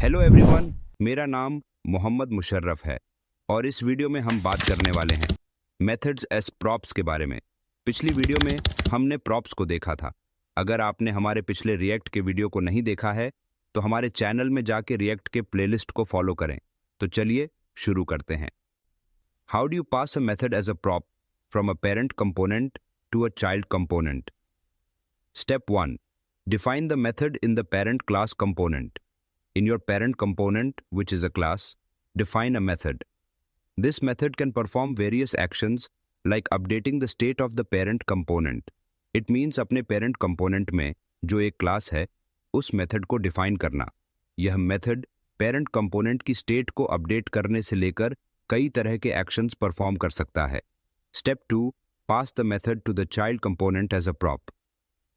Hello everyone, मेरा नाम मोहम्मद मुशर्रफ है और इस वीडियो में हम बात करने वाले हैं मेथड्स एज प्रॉप्स के बारे में। पिछली वीडियो में हमने प्रॉप्स को देखा था। अगर आपने हमारे पिछले रिएक्ट के वीडियो को नहीं देखा है तो हमारे चैनल में जाके रिएक्ट के प्लेलिस्ट को फॉलो करें। तो चलिए शुरू करते हैं। How do you pass a method as a prop from a parent component to a child component? Step 1. Define the method in the parent class component. In your parent component, which is a class, define a method. This method can perform various actions like updating the state of the parent component. It means अपने parent component में जो एक class है, उस method को define करना। यह method parent component की state को update करने से लेकर कई तरह के actions perform कर सकता है। Step 2. Pass the method to the child component as a prop.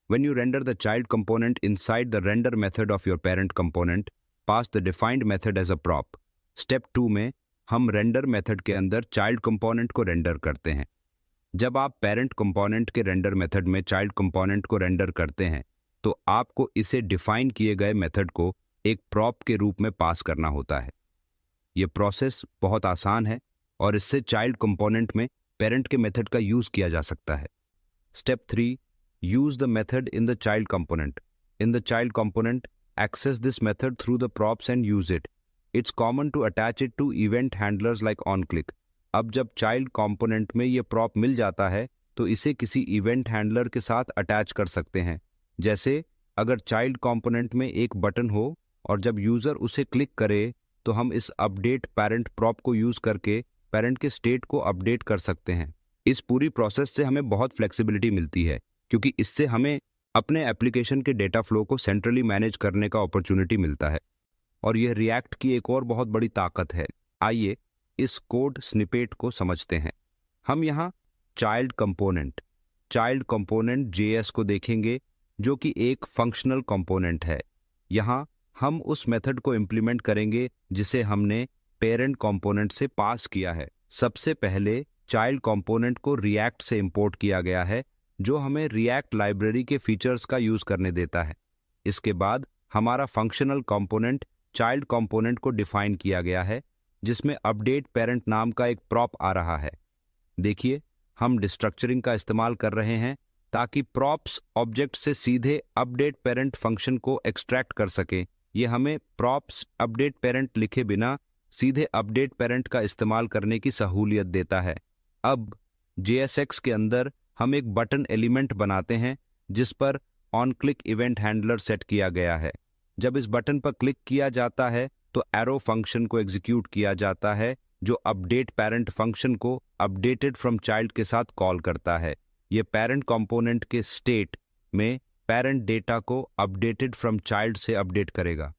When you render the child component inside the render method of your parent component, pass the defined method as a prop. Step 2 में हम render method के अंदर child component को render करते हैं। जब आप parent component के render method में child component को render करते हैं, तो आपको इसे define किए गए method को एक prop के रूप में पास करना होता है। यह प्रोसेस बहुत आसान है और इससे child component में parent के method का यूज किया जा सकता है। Step 3. Use the method in the child component. In the child component, access this method through the props and use it. It's common to attach it to event handlers like onClick. अब जब child component में ये prop मिल जाता है तो इसे किसी event handler के साथ attach कर सकते हैं। जैसे अगर child component में एक बटन हो और जब यूजर उसे क्लिक करे तो हम इस update parent prop को यूज करके parent के state को अपडेट कर सकते हैं। इस पूरी प्रोसेस से हमें बहुत फ्लेक्सिबिलिटी मिलती है क्योंकि इससे हमें अपने एप्लीकेशन के डेटा फ्लो को सेंट्रली मैनेज करने का अपॉर्चुनिटी मिलता है और यह रिएक्ट की एक और बहुत बड़ी ताकत है। आइए इस कोड स्निपेट को समझते हैं। हम यहाँ चाइल्ड कंपोनेंट JS को देखेंगे जो कि एक फंक्शनल कंपोनेंट है। यहाँ हम उस मेथड को इम्प्लीमेंट करेंगे जिसे हमने पेरेंट कंपोनेंट से पास किया है। सबसे पहले चाइल्ड कंपोनेंट को रिएक्ट से इंपोर्ट किया गया है जो हमें रिएक्ट लाइब्रेरी के फीचर्स का यूज करने देता है। इसके बाद हमारा फंक्शनल कंपोनेंट चाइल्ड कंपोनेंट को डिफाइन किया गया है जिसमें अपडेट पेरेंट नाम का एक प्रॉप आ रहा है। देखिए हम डिस्ट्रक्चरिंग का इस्तेमाल कर रहे हैं ताकि प्रॉप्स ऑब्जेक्ट से सीधे अपडेट पेरेंट फंक्शन को एक्सट्रैक्ट कर सके। ये हमें प्रॉप्स अपडेट पेरेंट लिखे बिना सीधे अपडेट पेरेंट का इस्तेमाल करने की सहूलियत देता है। अब JSX के अंदर हम एक बटन एलिमेंट बनाते हैं जिस पर on click event handler set किया गया है। जब इस बटन पर क्लिक किया जाता है तो एरो फंक्शन को एग्जीक्यूट किया जाता है जो अपडेट पेरेंट फंक्शन को अपडेटेड फ्रॉम चाइल्ड के साथ कॉल करता है। यह पेरेंट कंपोनेंट के स्टेट में पेरेंट डेटा को अपडेटेड फ्रॉम चाइल्ड से अपडेट करेगा।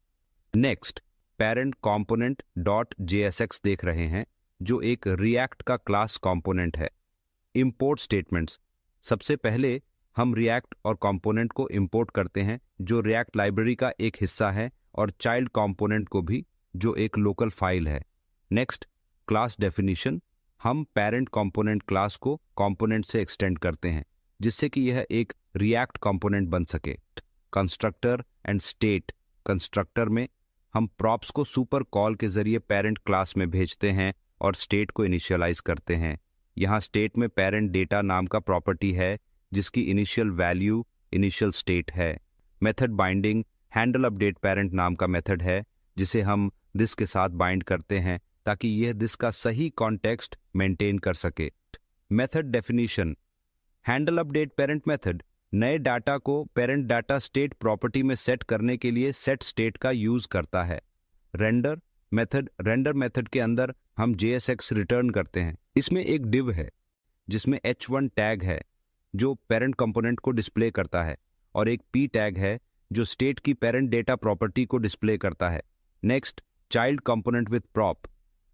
Next parent component dot JSX देख रहे हैं जो एक रिएक्ट का क्लास कंपोनेंट है। Import statements. सबसे पहले हम रिएक्ट और कंपोनेंट को इंपोर्ट करते हैं जो रिएक्ट लाइब्रेरी का एक हिस्सा है और चाइल्ड कंपोनेंट को भी जो एक लोकल फाइल है। Next class definition. हम पेरेंट कंपोनेंट क्लास को कंपोनेंट से एक्सटेंड करते हैं जिससे कि यह एक रिएक्ट कंपोनेंट बन सके। Constructor and state. कंस्ट्रक्टर में हम प्रॉप्स को सुपर कॉल के जरिए पेरेंट क्लास में भेजते हैं और स्टेट को इनिशियलाइज करते हैं। यहाँ स्टेट में पेरेंट डेटा नाम का प्रॉपर्टी है जिसकी इनिशियल वैल्यू इनिशियल स्टेट है। Method binding. Handle update parent नाम का मेथड है जिसे हम दिस के साथ बाइंड करते हैं ताकि यह दिस का सही कॉन्टेक्स्ट मेंटेन कर सके। Method definition. Handle update parent method नए डाटा को पेरेंट डाटा स्टेट प्रॉपर्टी में सेट करने के लिए सेट स्टेट का यूज करता है। रेंडर मेथड के अंदर हम JSX रिटर्न करते हैं। इसमें एक डिव है जिसमें H1 टैग है जो पेरेंट कंपोनेंट को डिस्प्ले करता है और एक P टैग है जो स्टेट की पेरेंट डेटा प्रॉपर्टी को डिस्प्ले करता है। Next child component with prop.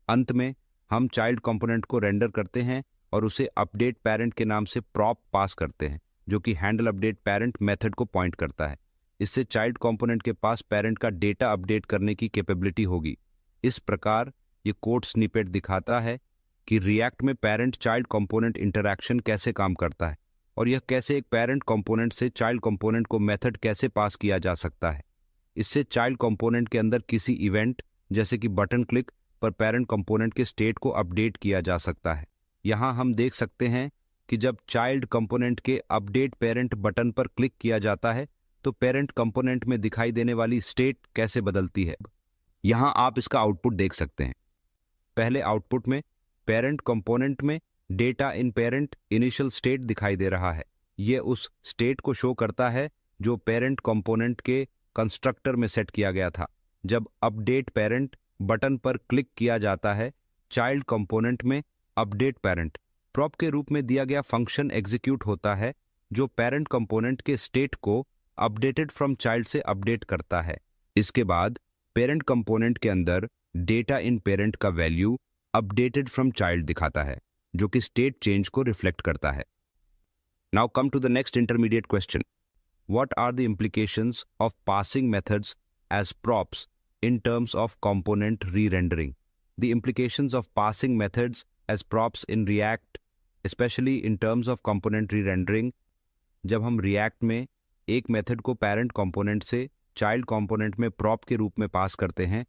अंत में हम चाइल्ड कंपोनेंट को रेंडर करते हैं और उसे अपडेट पेरेंट के नाम से प्रॉप पास करते हैं जो कि हैंडल अपडेट पेरेंट मेथड को पॉइंट करता है। इससे चाइल्ड कंपोनेंट के पास पेरेंट का डेटा अपडेट करने की कैपेबिलिटी होगी। इस प्रकार ये कोड स्निपेट दिखाता है कि रिएक्ट में पेरेंट चाइल्ड कंपोनेंट इंटरैक्शन कैसे काम करता है और यह कैसे एक पेरेंट कंपोनेंट से चाइल्ड कंपोनेंट को मेथड कैसे पास किया जा सकता है। इससे चाइल्ड कंपोनेंट के अंदर किसी इवेंट जैसे कि बटन क्लिक पर पेरेंट कंपोनेंट के स्टेट को अपडेट किया जा सकता है। यहाँ हम देख सकते हैं कि जब चाइल्ड कंपोनेंट के अपडेट पेरेंट बटन पर क्लिक किया जाता है तो पेरेंट कंपोनेंट में दिखाई देने वाली स्टेट कैसे बदलती है। यहाँ आप इसका आउटपुट देख सकते हैं। पहले आउटपुट में पेरेंट कंपोनेंट में डेटा इन पेरेंट इनिशियल स्टेट दिखाई दे रहा है। यह उस स्टेट को शो करता है जो पेरेंट कंपोनेंट के कंस्ट्रक्टर में सेट किया गया था। जब अपडेट पेरेंट बटन पर क्लिक किया जाता है, चाइल्ड कंपोनेंट में अपडेट पेरेंट प्रॉप के रूप में दिया गया फंक्शन एग्जीक्यूट होता है जो पेरेंट कंपोनेंट के स्टेट को अपडेटेड फ्रॉम चाइल्ड से अपडेट करता है। इसके बाद पेरेंट कंपोनेंट के अंदर डेटा इन पेरेंट का वैल्यू अपडेटेड फ्रॉम चाइल्ड दिखाता है जो कि स्टेट चेंज को रिफ्लेक्ट करता है। Now come to the next intermediate question. What are the implications of passing methods as props in terms of component re-rendering? The implications of passing methods as props in React, especially in terms of component re-rendering, जब हम React में एक method को parent component से child component में prop के रूप में पास करते हैं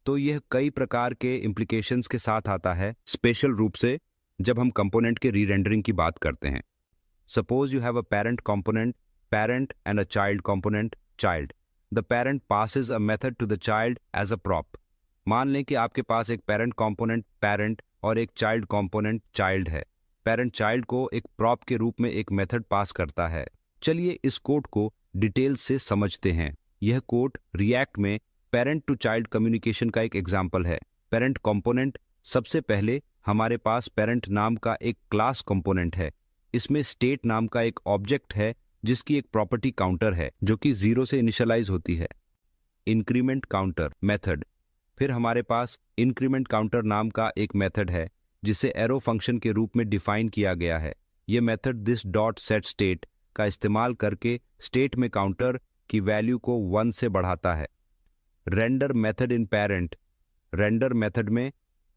तो यह कई प्रकार के implications के साथ आता है, स्पेशल रूप से जब हम कंपोनेंट के री-रेंडरिंग की बात करते हैं। Suppose you have a parent component parent and a child component child. The parent passes a method to the child as a prop. मान लें कि आपके पास एक parent component parent और एक child component child है। Parent child को एक prop के रूप में एक method पास करता है। चलिए इस कोड को डिटेल से समझते हैं। यह कोड React में parent to child communication का एक एग्जाम्पल है। Parent component सबसे पहले हमारे पास parent नाम का एक क्लास component है। इसमें state नाम का एक ऑब्जेक्ट है जिसकी एक प्रॉपर्टी काउंटर है जो कि 0 से इनिशियलाइज होती है। इंक्रीमेंट काउंटर मेथड, फिर हमारे पास इंक्रीमेंट काउंटर नाम का एक मेथड है जिसे एरो फंक्शन के रूप में डिफाइन किया गया है। यह method this dot set state का इस्तेमाल करके स्टेट में काउंटर की वैल्यू को 1 से बढ़ाता है। Render method in parent, render method में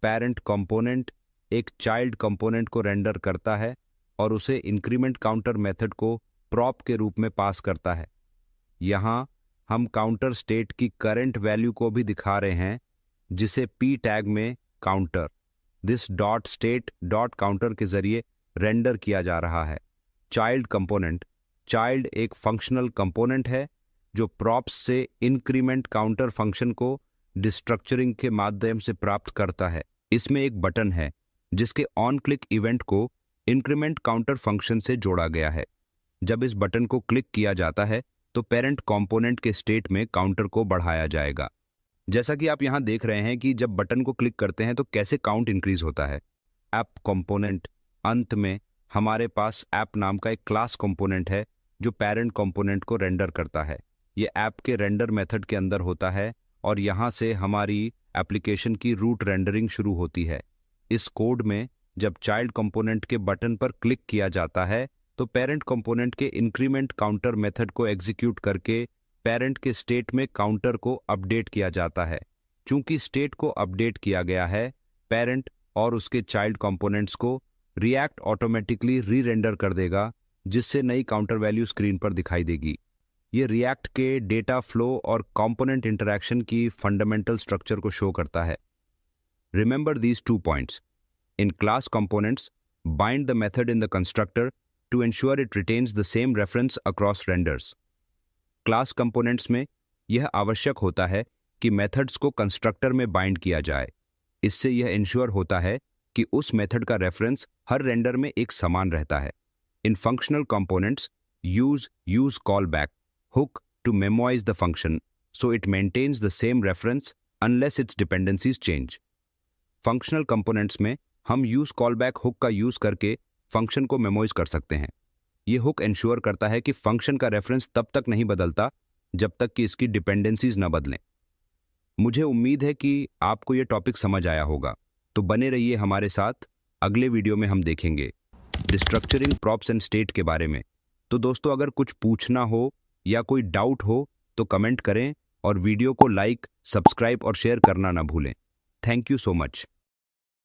पेरेंट कंपोनेंट एक चाइल्ड कंपोनेंट को रेंडर करता है और उसे इंक्रीमेंट काउंटर मेथड को प्रॉप के रूप में पास करता है। यहाँ हम काउंटर स्टेट की करंट वैल्यू को भी दिखा रहे हैं जिसे पी टैग में counter this dot state dot counter के जरिए रेंडर किया जा रहा है। चाइल्ड कंपोनेंट, चाइल्ड एक फंक्शनल कंपोनेंट है जो प्रॉप्स से इंक्रीमेंट काउंटर फंक्शन को डिस्ट्रक्चरिंग के माध्यम से प्राप्त करता है। इसमें एक बटन है जिसके ऑन क्लिक इवेंट को इंक्रीमेंट काउंटर फंक्शन से जोड़ा गया है। जब इस बटन को क्लिक किया जाता है तो पेरेंट कंपोनेंट के स्टेट में काउंटर को बढ़ाया जाएगा। जैसा कि आप यहां देख रहे हैं कि जब बटन को क्लिक करते हैं तो कैसे काउंट इंक्रीज होता है। ऐप कंपोनेंट, अंत में हमारे पास ऐप नाम का एक क्लास कंपोनेंट है जो पेरेंट कंपोनेंट को रेंडर करता है। ये ऐप के रेंडर मेथड के अंदर होता है और यहां से हमारी एप्लीकेशन की रूट रेंडरिंग शुरू होती है। इस कोड में जब चाइल्ड कंपोनेंट के बटन पर क्लिक किया जाता है तो पेरेंट कंपोनेंट के इंक्रीमेंट काउंटर मेथड को एग्जीक्यूट करके पेरेंट के स्टेट में काउंटर को अपडेट किया जाता है। चूंकि स्टेट को अपडेट किया गया है, पेरेंट और उसके चाइल्ड कंपोनेंट्स को रिएक्ट ऑटोमेटिकली री रेंडर कर देगा जिससे नई काउंटर वैल्यू स्क्रीन पर दिखाई देगी। ये रिएक्ट के डेटा फ्लो और कंपोनेंट इंटरैक्शन की फंडामेंटल स्ट्रक्चर को शो करता है। Remember these 2 points. In class components bind the method in the constructor to ensure it retains the same reference across renders. Class components में यह आवश्यक होता है कि मेथड्स को कंस्ट्रक्टर में बाइंड किया जाए। इससे यह इंश्योर होता है कि उस मेथड का रेफरेंस हर रेंडर में एक समान रहता है। In functional components use call back hook to memorise the function so it maintains the same reference unless its dependencies change. Functional components में हम यूज कॉलबैक हुक का यूज करके फंक्शन को मेमोराइज कर सकते हैं। ये हुक इंश्योर करता है कि फंक्शन का रेफरेंस तब तक नहीं बदलता जब तक कि इसकी डिपेंडेंसीज न बदलें। मुझे उम्मीद है कि आपको ये टॉपिक समझ आया होगा, तो बने रहिए हमारे साथ। अगले वीडियो में हम देखेंगे डिस्ट्रक्चरिंग प्रॉप्स एंड स्टेट के बारे में। तो दोस्तों, अगर कुछ पूछना हो या कोई डाउट हो तो कमेंट करें और वीडियो को लाइक, सब्सक्राइब और शेयर करना ना भूलें। Thank you so much.